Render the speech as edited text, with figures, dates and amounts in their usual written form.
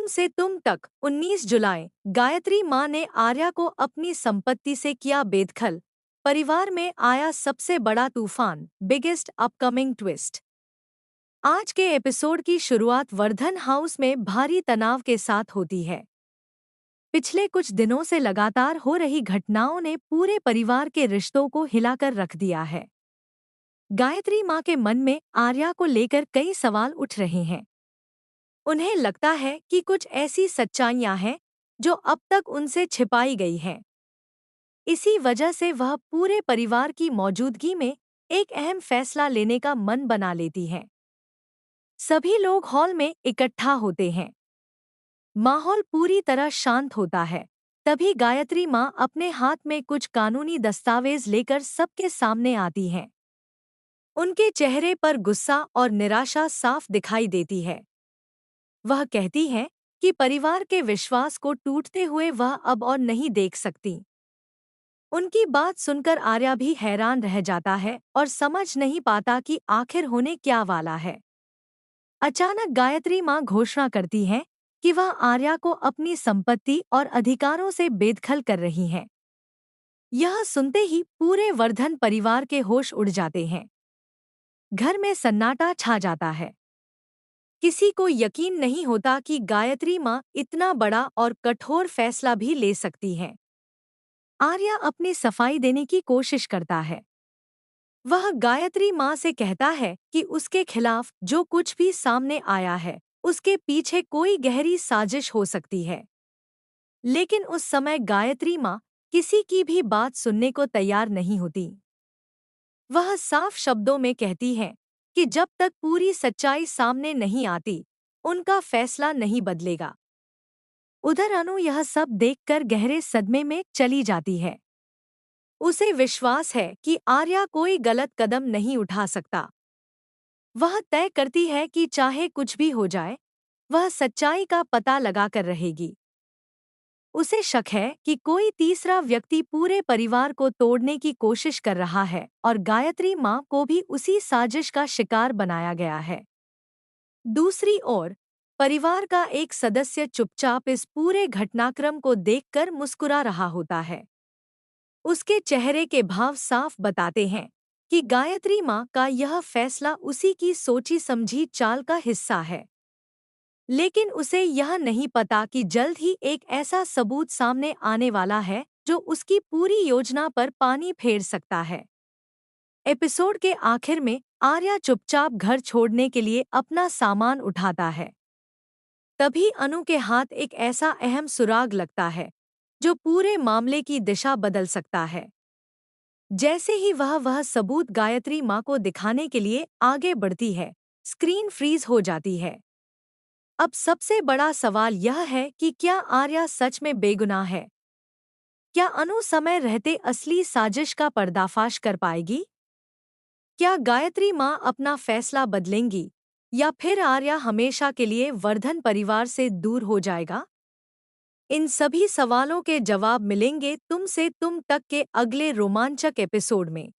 तुम से तुम तक 19 जुलाई गायत्री माँ ने आर्या को अपनी संपत्ति से किया बेदखल। परिवार में आया सबसे बड़ा तूफान, बिगेस्ट अपकमिंग ट्विस्ट। आज के एपिसोड की शुरुआत वर्धन हाउस में भारी तनाव के साथ होती है। पिछले कुछ दिनों से लगातार हो रही घटनाओं ने पूरे परिवार के रिश्तों को हिलाकर रख दिया है। गायत्री माँ के मन में आर्या को लेकर कई सवाल उठ रहे हैं। उन्हें लगता है कि कुछ ऐसी सच्चाइयां हैं जो अब तक उनसे छिपाई गई हैं। इसी वजह से वह पूरे परिवार की मौजूदगी में एक अहम फैसला लेने का मन बना लेती हैं। सभी लोग हॉल में इकट्ठा होते हैं। माहौल पूरी तरह शांत होता है। तभी गायत्री माँ अपने हाथ में कुछ कानूनी दस्तावेज लेकर सबके सामने आती हैं। उनके चेहरे पर गुस्सा और निराशा साफ दिखाई देती है। वह कहती हैं कि परिवार के विश्वास को टूटते हुए वह अब और नहीं देख सकती। उनकी बात सुनकर आर्या भी हैरान रह जाता है और समझ नहीं पाता कि आखिर होने क्या वाला है। अचानक गायत्री माँ घोषणा करती हैं कि वह आर्या को अपनी संपत्ति और अधिकारों से बेदखल कर रही हैं। यह सुनते ही पूरे वर्धन परिवार के होश उड़ जाते हैं। घर में सन्नाटा छा जाता है। किसी को यकीन नहीं होता कि गायत्री माँ इतना बड़ा और कठोर फैसला भी ले सकती हैं। आर्या अपनी सफाई देने की कोशिश करता है। वह गायत्री माँ से कहता है कि उसके खिलाफ जो कुछ भी सामने आया है, उसके पीछे कोई गहरी साजिश हो सकती है। लेकिन उस समय गायत्री माँ किसी की भी बात सुनने को तैयार नहीं होती। वह साफ शब्दों में कहती है कि जब तक पूरी सच्चाई सामने नहीं आती, उनका फैसला नहीं बदलेगा। उधर अनु यह सब देखकर गहरे सदमे में चली जाती है। उसे विश्वास है कि आर्या कोई गलत कदम नहीं उठा सकता। वह तय करती है कि चाहे कुछ भी हो जाए, वह सच्चाई का पता लगाकर रहेगी। उसे शक है कि कोई तीसरा व्यक्ति पूरे परिवार को तोड़ने की कोशिश कर रहा है और गायत्री माँ को भी उसी साजिश का शिकार बनाया गया है। दूसरी ओर, परिवार का एक सदस्य चुपचाप इस पूरे घटनाक्रम को देखकर मुस्कुरा रहा होता है। उसके चेहरे के भाव साफ बताते हैं कि गायत्री माँ का यह फैसला उसी की सोची समझी चाल का हिस्सा है। लेकिन उसे यह नहीं पता कि जल्द ही एक ऐसा सबूत सामने आने वाला है जो उसकी पूरी योजना पर पानी फेर सकता है। एपिसोड के आखिर में आर्या चुपचाप घर छोड़ने के लिए अपना सामान उठाता है। तभी अनु के हाथ एक ऐसा अहम सुराग लगता है जो पूरे मामले की दिशा बदल सकता है। जैसे ही वह सबूत गायत्री माँ को दिखाने के लिए आगे बढ़ती है, स्क्रीन फ्रीज हो जाती है। अब सबसे बड़ा सवाल यह है कि क्या आर्या सच में बेगुनाह है? क्या अनु समय रहते असली साजिश का पर्दाफाश कर पाएगी? क्या गायत्री माँ अपना फैसला बदलेंगी या फिर आर्या हमेशा के लिए वर्धन परिवार से दूर हो जाएगा? इन सभी सवालों के जवाब मिलेंगे तुम से तुम तक के अगले रोमांचक एपिसोड में।